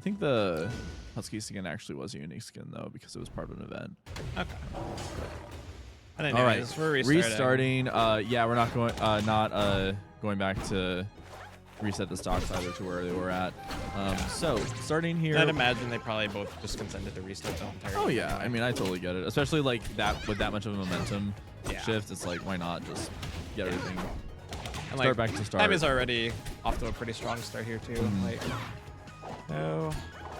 I think the Husky skin actually was a unique skin though because it was part of an event. Okay. All right, we're restarting. Yeah, we're not going back to reset the stocks either to where they were at. So starting here. I'd imagine they probably both just consented to restart the entire. Oh yeah, I mean I totally get it, especially like that with that much of a momentum shift. It's like why not just get everything. And Start back to start. Tammy's already off to a pretty strong start here too. Like, so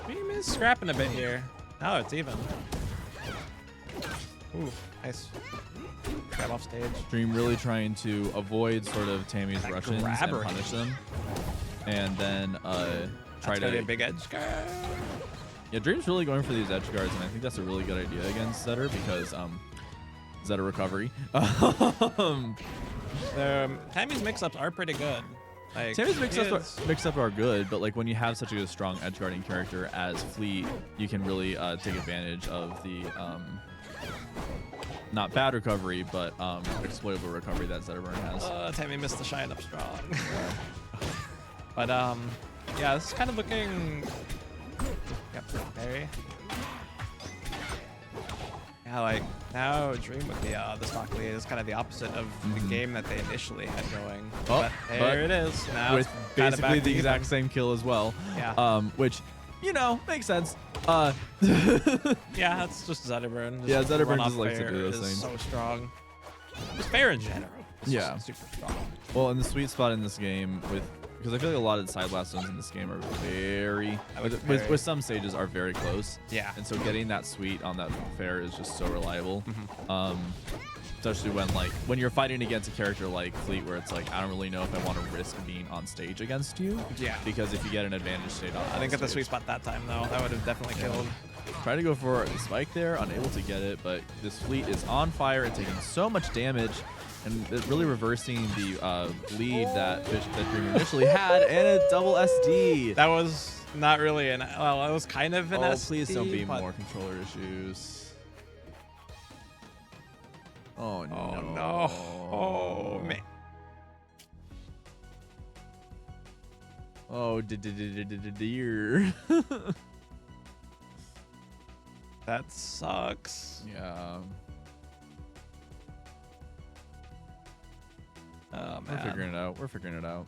Dream is scrapping a bit here. Oh, it's even. Ooh, nice. Grab off stage. Dream really trying to avoid sort of Tammy's rushes and punish them, and then try to be a big edge guard. Yeah, Dream's really going for these edge guards, and I think that's a really good idea against Zetter because Zetter recovery. Tammy's mix-ups are pretty good. Like, Tammy's mix-up are good, but like when you have such a strong edge guarding character as Fleet, you can really take advantage of the not bad recovery, but exploitable recovery that Zetterburn has. Tammy missed the shine up strong. But yeah, this is kind of looking. Yep, very. Yeah, like now Dream with the stock lead is kind of the opposite of the game that they initially had going. Oh, but there it is. Now with basically the exact same kill as well. Yeah. Which, you know, makes sense. Yeah, that's just Zetterburn. Yeah, Zetterburn just likes to do those things. So strong. Just fair in general. It's just super strong. Well, and the sweet spot in this game because I feel like a lot of the side blast zones in this game are with some stages are very close. Yeah. And so getting that sweet on that fair is just so reliable. Especially when you're fighting against a character like Fleet, where it's like I don't really know if I want to risk being on stage against you. Yeah. Because if you get an advantage state on, I didn't get the sweet spot that time though. That would have definitely killed. Try to go for the spike there, unable to get it, but this Fleet is on fire and taking so much damage, and it really reversing the lead that Dream initially had, and a double SD. That was not really an. Well, it was kind of an SD. Please don't be more controller issues. Oh no. Oh no. Oh man. Oh dear. That sucks. Yeah. Oh man. We're figuring it out.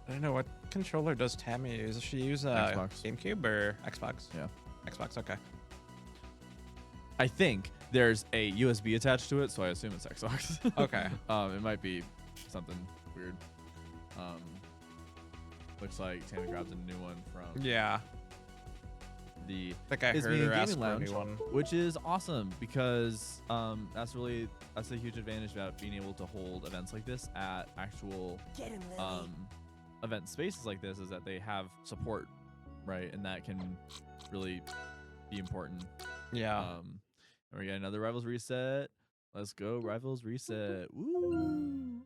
I don't know what controller does Tammy use. Does she use Xbox. GameCube or Xbox? Yeah. Xbox. Okay. I think there's a USB attached to it, so I assume it's Xbox. Okay. It might be something weird. Looks like Tammy grabbed a new one from Yeah. the I think I heard her ask for a new one. which is awesome because that's a huge advantage about being able to hold events like this at actual event spaces like this, is that they have support, right? And that can really be important. Yeah. And we got another Rivals reset. Let's go, Rivals reset. Woo!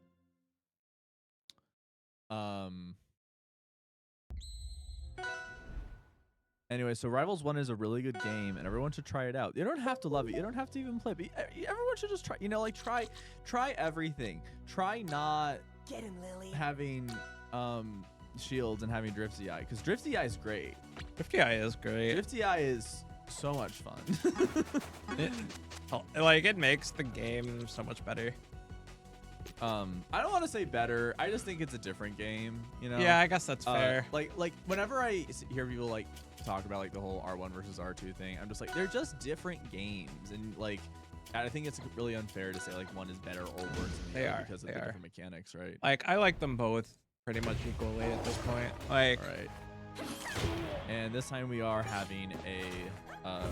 Anyway, so Rivals 1 is a really good game, and everyone should try it out. You don't have to love it. You don't have to even play it. But everyone should just try. You know, like try everything. Try not having shields and having Drift ZI, because Drift ZI is great. Drift ZI is great. Drift ZI is so much fun. It makes the game so much better. I don't want to say better. I just think it's a different game. You know. Yeah, I guess that's fair. Like whenever I hear people like talk about like the whole R1 versus R2 thing, I'm just like, they're just different games, and like I think it's really unfair to say like one is better or worse than the other because of the different mechanics, right? Like I like them both pretty much equally at this point. Like, all right. And this time we are having a yeah,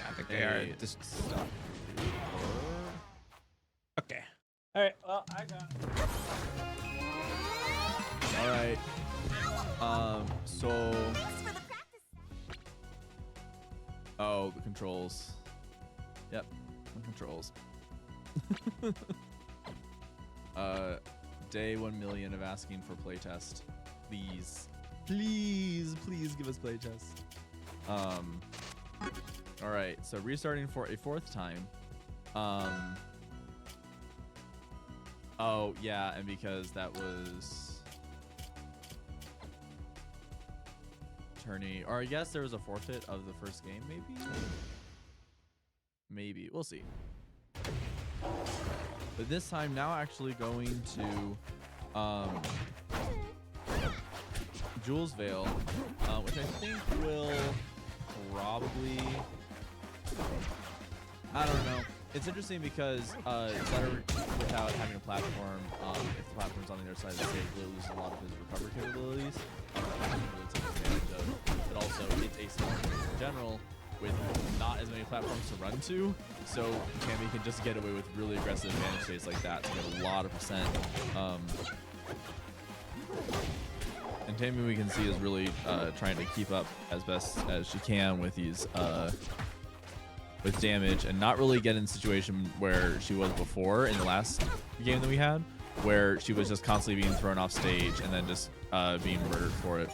I think they are just stuff. Okay. All right. Well, I got it. All right. So. Oh, the controls. Yep, the controls. Day 1 million of asking for playtest. Please give us playtest. All right, so restarting for a 4th time. Oh yeah, and because that was tourney, or I guess there was a forfeit of the first game, maybe we'll see. But this time now actually going to Jules Veil, which I think will probably, I don't know. It's interesting because Zetterburn, without having a platform, if the platform's on the other side of the stage, will lose a lot of his recover capabilities. Really take advantage of. But also, it's asymmetric in general, with not as many platforms to run to, so Tammy can just get away with really aggressive advantage states like that to get a lot of percent. And Tammy, we can see, is really trying to keep up as best as she can with these with damage, and not really get in a situation where she was before in the last game that we had, where she was just constantly being thrown off stage and then just being murdered for it.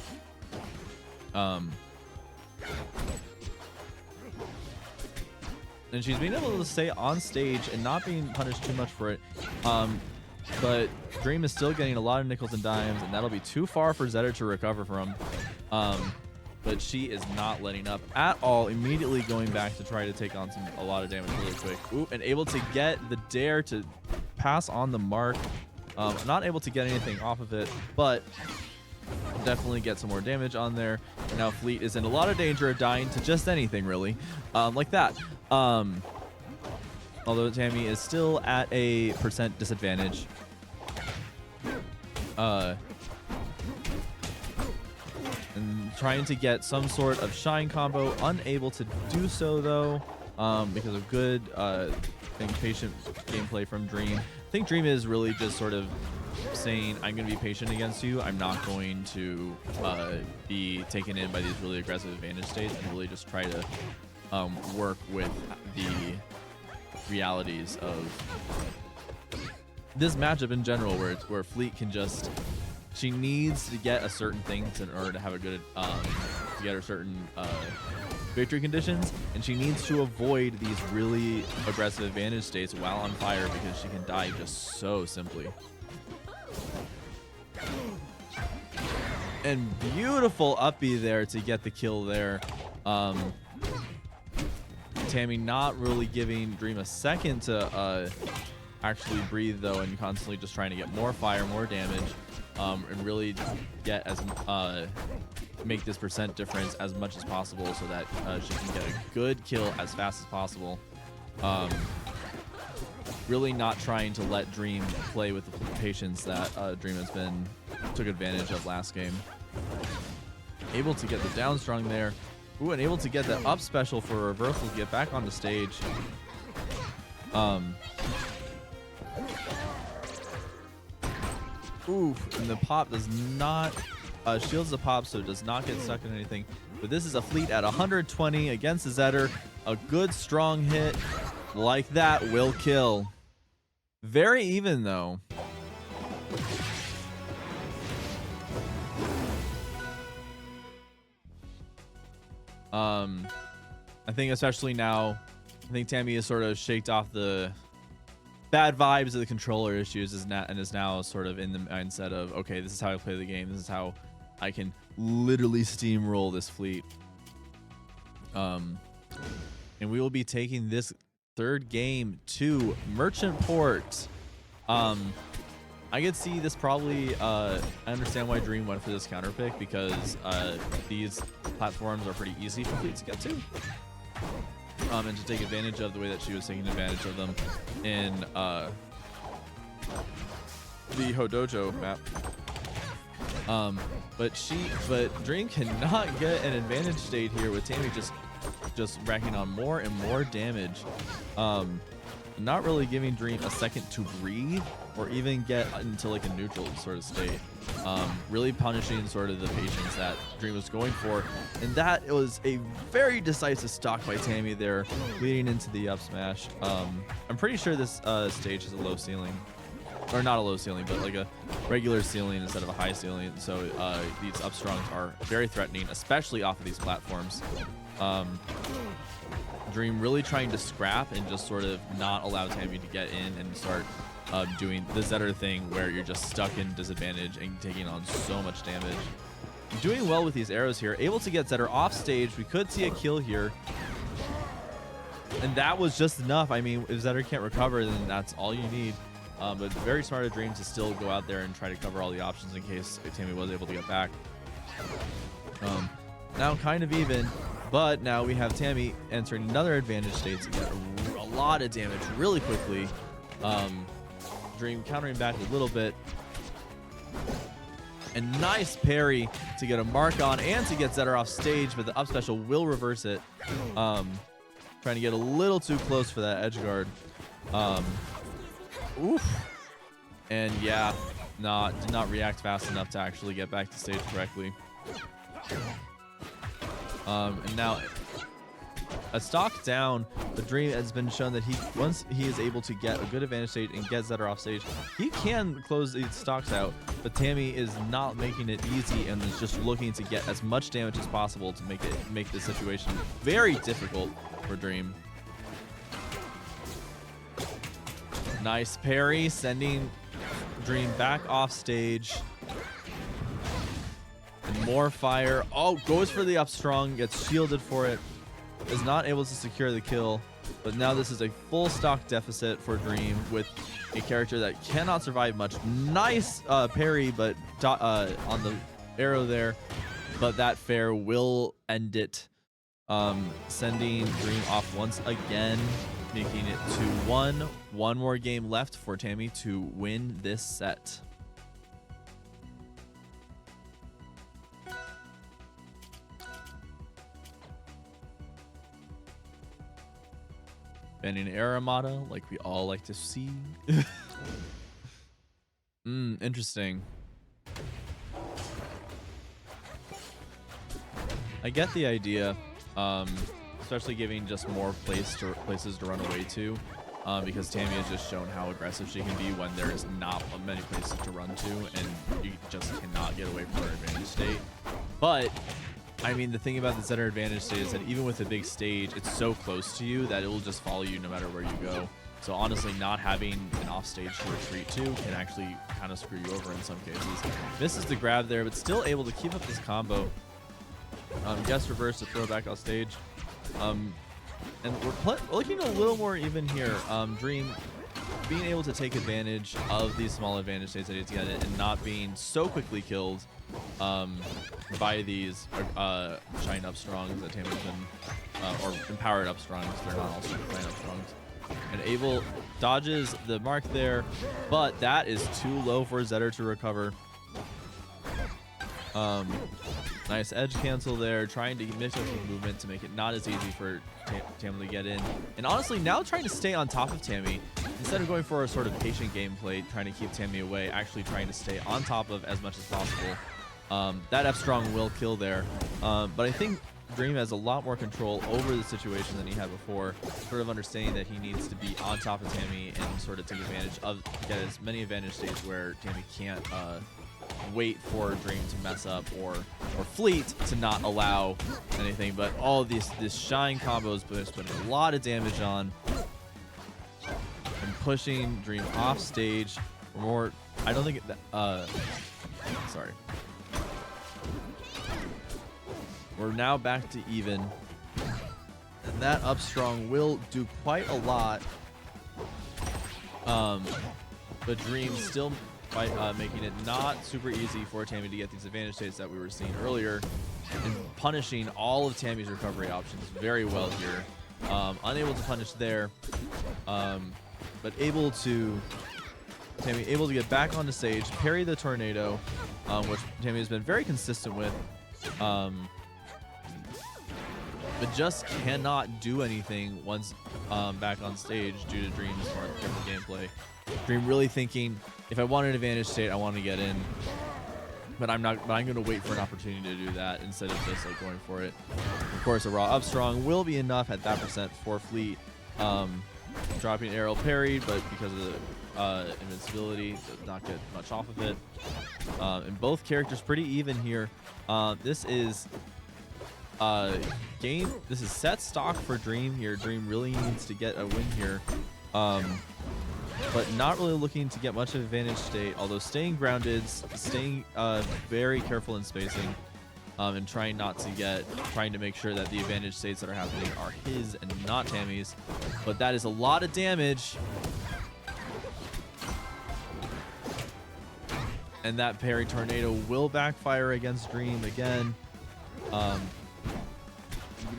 And she's been able to stay on stage and not being punished too much for it. But Dream is still getting a lot of nickels and dimes, and that'll be too far for Zetter to recover from. But she is not letting up at all, immediately going back to try to take on a lot of damage really quick. Ooh, and able to get the dare to pass on the mark. Not able to get anything off of it, but definitely get some more damage on there. And now Fleet is in a lot of danger of dying to just anything, really, like that. Although Tammy is still at a percent disadvantage. And trying to get some sort of shine combo, unable to do so though, because of good and patient gameplay from Dream. I think Dream is really just sort of saying, I'm going to be patient against you. I'm not going to be taken in by these really aggressive advantage states, and really just try to work with the realities of this matchup in general, where Fleet can just, she needs to get a certain thing in order to have a good to get her certain victory conditions, and she needs to avoid these really aggressive advantage states while on fire, because she can die just so simply. And beautiful up B there to get the kill there. Tammy not really giving Dream a second to actually breathe though, and constantly just trying to get more fire, more damage, and really get as make this percent difference as much as possible, so that she can get a good kill as fast as possible. Really not trying to let Dream play with the patience that Dream took advantage of last game. Able to get the down strong there. Ooh, and able to get that up special for a reversal to get back on the stage. Ooh, and the pop does not shields the pop, so it does not get stuck in anything. But this is a Fleet at 120 against the Zetter. A good strong hit like that will kill. Very even though. I think especially now, I think Tammy is sort of shaked off the bad vibes of the controller issues, and is now sort of in the mindset of, okay, this is how I play the game. This is how I can literally steamroll this Fleet. And we will be taking this third game to Merchant Port. I could see this probably, I understand why Dream went for this counter pick, because these platforms are pretty easy for Fleet to get to. And to take advantage of the way that she was taking advantage of them in the Hodojo map. But Dream cannot get an advantage state here, with Tammy just racking on more and more damage. Not really giving Dream a second to breathe or even get into like a neutral sort of state. Really punishing sort of the patience that Dream was going for. And that was a very decisive stock by Tammy there, leading into the up smash. I'm pretty sure this stage has a low ceiling. Or not a low ceiling, but like a regular ceiling instead of a high ceiling. So these up strongs are very threatening, especially off of these platforms. Dream really trying to scrap and just sort of not allow Tammy to get in and start doing the Zetter thing, where you're just stuck in disadvantage and taking on so much damage. doing well with these arrows here. Able to get Zetter off stage. We could see a kill here. And that was just enough. I mean, if Zetter can't recover, then that's all you need. But very smart of Dream to still go out there and try to cover all the options in case Tammy was able to get back. Now kind of even, but now we have Tammy entering another advantage state to get a lot of damage really quickly. Dream countering back a little bit. And nice parry to get a mark on and to get Zetter off stage, but the up special will reverse it. Trying to get a little too close for that edge guard. Oof. And yeah, did not react fast enough to actually get back to stage correctly. And now a stock down, the Dream has been shown that once he is able to get a good advantage stage and get Zetter off stage, he can close these stocks out. But Tammy is not making it easy and is just looking to get as much damage as possible to make the situation very difficult for Dream. Nice parry, sending Dream back off stage. And more fire. Oh, goes for the up strong, gets shielded for it. Is not able to secure the kill. But now this is a full stock deficit for Dream with a character that cannot survive much. Nice parry, but on the arrow there. But that fair will end it. Sending Dream off once again, making it 2-1. One more game left for Tammy to win this set. Bending Aramata, like we all like to see. Interesting. I get the idea, especially giving just more places to run away to, because Tammy has just shown how aggressive she can be when there is not many places to run to, and you just cannot get away from her advantage state. But I mean, the thing about the center advantage state is that even with a big stage, it's so close to you that it will just follow you no matter where you go. So honestly, not having an off stage to retreat to can actually kind of screw you over in some cases. Misses the grab there, but still able to keep up this combo. Gets reverse to throw back off stage. And we're looking a little more even here. Dream being able to take advantage of these small advantage states that he's got and not being so quickly killed by these shine up strongs that Tammy's been, or empowered up strongs. They're not all shine up strongs. And able dodges the mark there, but that is too low for Zetter to recover. Nice edge cancel there, trying to mix up the movement to make it not as easy for Tammy to get in. And honestly, now trying to stay on top of Tammy, instead of going for a sort of patient gameplay, trying to keep Tammy away, actually trying to stay on top of as much as possible. That F strong will kill there. But I think Dream has a lot more control over the situation than he had before, sort of understanding that he needs to be on top of Tammy and sort of take advantage of, get as many advantage states where Tammy can't wait for Dream to mess up or Fleet to not allow anything. But all of this shine combos putting a lot of damage on and pushing Dream off stage for more. I don't think sorry. We're now back to even, and that up strong will do quite a lot. But Dream still making it not super easy for Tammy to get these advantage states that we were seeing earlier, and punishing all of Tammy's recovery options very well here. Unable to punish there, but Tammy able to get back onto stage, parry the tornado, which Tammy has been very consistent with. But just cannot do anything once back on stage due to Dream's smart careful gameplay. Dream really thinking, if I want an advantage state, I want to get in, but I'm not. But I'm going to wait for an opportunity to do that instead of just like going for it. Of course, a raw up strong will be enough at that percent for Fleet. Dropping arrow parried, but because of the invincibility, does not get much off of it. And both characters pretty even here. This is This is set stock for Dream here. Dream really needs to get a win here, but not really looking to get much of advantage state. Although staying grounded, staying very careful in spacing, and trying to make sure that the advantage states that are happening are his and not Tammy's. But that is a lot of damage. And that parry tornado will backfire against Dream again.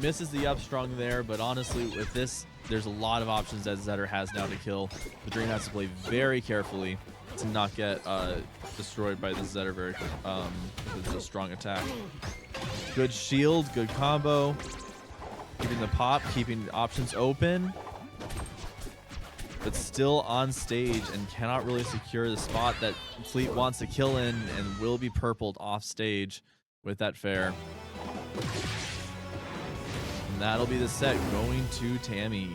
Misses the up strong there, but honestly, with this, there's a lot of options that Zetter has now to kill. The Dream has to play very carefully to not get destroyed by the Zetterburn with a strong attack. Good shield, good combo. Keeping the pop, keeping options open. But still on stage and cannot really secure the spot that Fleet wants to kill in and will be purpled off stage with that fair. And that'll be the set going to Tammy.